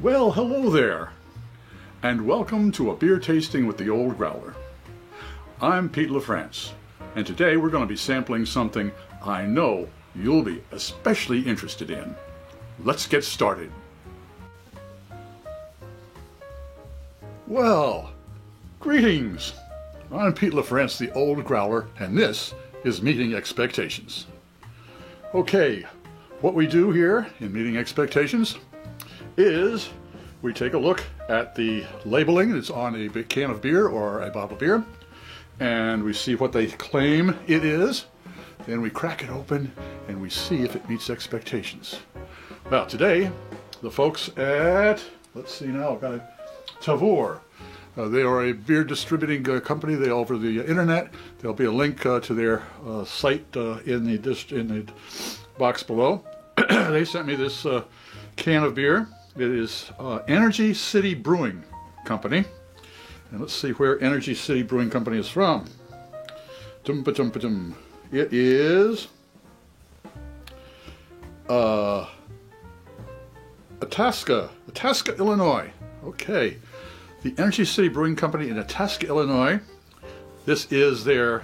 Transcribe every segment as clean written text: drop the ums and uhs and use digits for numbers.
Well, hello there, and welcome to a beer tasting with the Old Growler. I'm Pete LaFrance, and today we're going to be sampling something I know you'll be especially interested in. Let's get started. Well, greetings. I'm Pete LaFrance, the Old Growler, and this is Meeting Expectations. Okay, what we do here in Meeting Expectations is we take a look at the labeling that's on a big can of beer or a bottle of beer, and we see what they claim it is. Then we crack it open and we see if it meets expectations. Well, today the folks at, let's see now, I've got it, Tavour. They are a beer distributing company. They over the internet. There'll be a link to their site in the box below. They sent me this can of beer. It is Energy City Brewing Company. And let's see where Energy City Brewing Company is from. It is Itasca, Illinois. Okay. The Energy City Brewing Company in Itasca, Illinois. This is their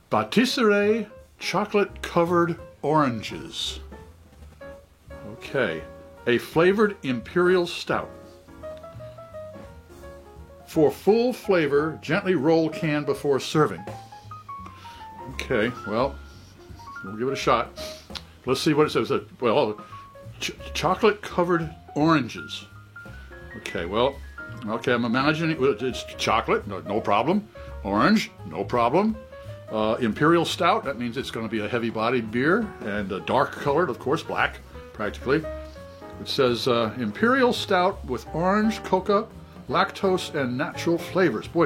Patisserie Chocolate Covered Oranges. Okay. A flavored imperial stout. For full flavor, gently roll can before serving. Okay, well, we'll give it a shot. Let's see what it says. Well, chocolate covered oranges. Okay, well, okay, I'm imagining it's chocolate, no problem. Orange, no problem. Imperial stout, that means it's going to be a heavy bodied beer, and dark colored, of course, black, practically. It says Imperial Stout with orange, coca, lactose, and natural flavors. Boy,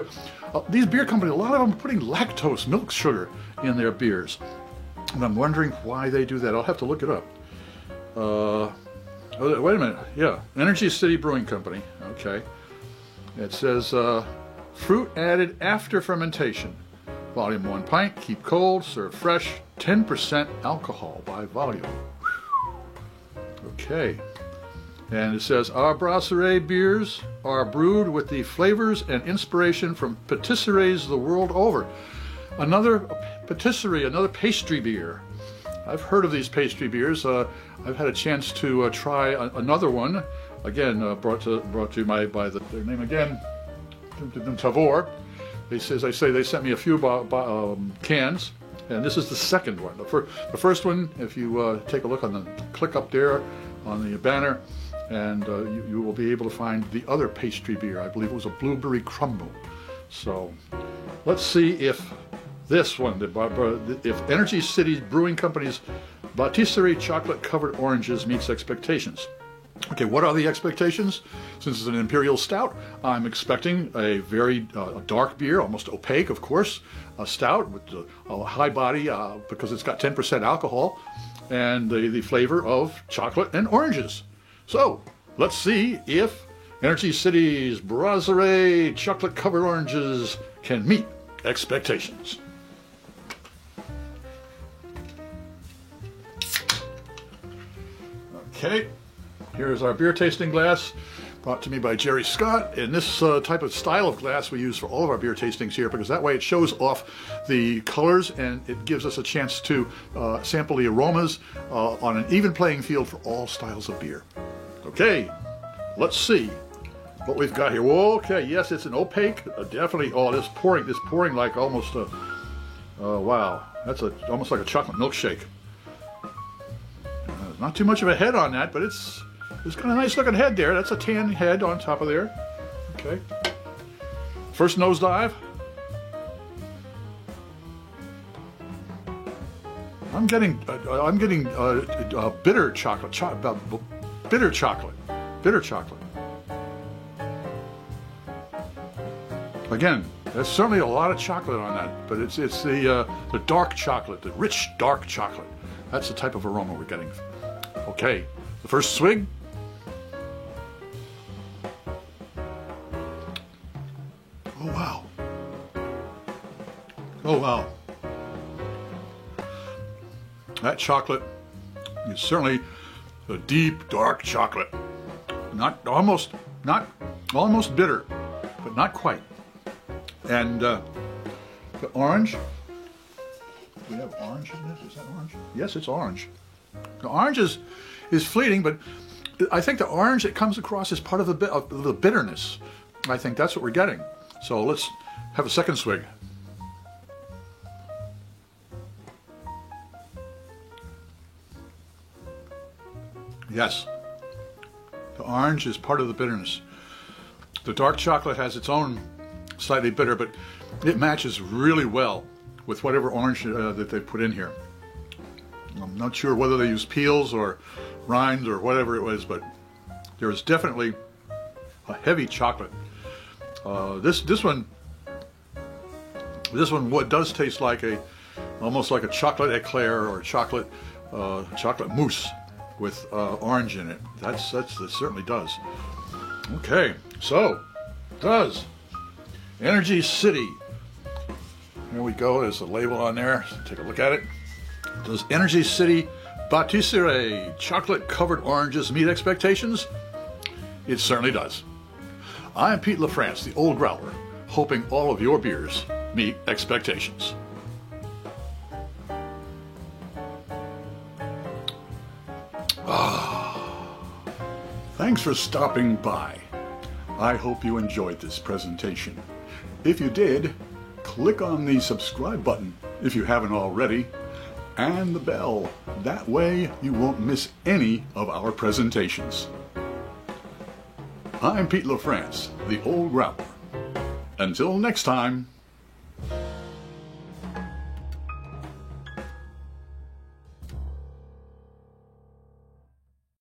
these beer companies, a lot of them are putting lactose, milk sugar, in their beers. And I'm wondering why they do that. I'll have to look it up. Wait a minute. Yeah, Energy City Brewing Company. Okay. It says fruit added after fermentation. Volume 1 pint, keep cold, serve fresh, 10% alcohol by volume. Okay. And it says, our brasserie beers are brewed with the flavors and inspiration from patisseries the world over. Another patisserie, another pastry beer. I've heard of these pastry beers. I've had a chance to try another one. Again, brought to you by their name again, Tavour. They sent me a few cans, and this is the second one. The first one, if you take a look on click up there on the banner, and you will be able to find the other pastry beer. I believe it was a blueberry crumble. So let's see if this one, if Energy City Brewing Company's Patisserie Chocolate Covered Oranges meets expectations. Okay, what are the expectations? Since it's an imperial stout, I'm expecting a very dark beer, almost opaque, of course, a stout with a high body because it's got 10% alcohol, and the flavor of chocolate and oranges. So, let's see if Energy City's Brasserie Chocolate Covered Oranges can meet expectations. Okay, here's our beer tasting glass, brought to me by Jerry Scott. And this type of style of glass we use for all of our beer tastings here, because that way it shows off the colors and it gives us a chance to sample the aromas on an even playing field for all styles of beer. Okay, let's see what we've got here. Okay, yes, it's an opaque, definitely. Oh, this pouring like almost a, wow, that's almost like a chocolate milkshake. Not too much of a head on that, but it's kind of nice looking head there. That's a tan head on top of there. Okay. First nosedive. I'm getting bitter chocolate. Bitter chocolate. Again, there's certainly a lot of chocolate on that, but it's the dark chocolate, the rich dark chocolate. That's the type of aroma we're getting. Okay, the first swig. Oh wow. Oh wow. That chocolate is certainly a deep, dark chocolate. not almost bitter, but not quite. And the orange. Do we have orange in this? Is that orange? Yes, it's orange. The orange is fleeting, but I think the orange, it comes across as part of the bitterness. I think that's what we're getting. So let's have a second swig. Yes, the orange is part of the bitterness. The dark chocolate has its own slightly bitter, but it matches really well with whatever orange that they put in here. I'm not sure whether they use peels or rinds or whatever it was, but there is definitely a heavy chocolate. This one what does taste like almost like a chocolate eclair or chocolate mousse with orange in it. That certainly does. Okay, so does Energy City. Here we go. There's a label on there. Take a look at it. Does Energy City Patisserie chocolate covered oranges meet expectations? It certainly does. I'm Pete LaFrance, the Old Growler, hoping all of your beers meet expectations. Thanks for stopping by. I hope you enjoyed this presentation. If you did, click on the subscribe button if you haven't already, and the bell. That way you won't miss any of our presentations. I'm Pete LaFrance, the Old Growler. Until next time.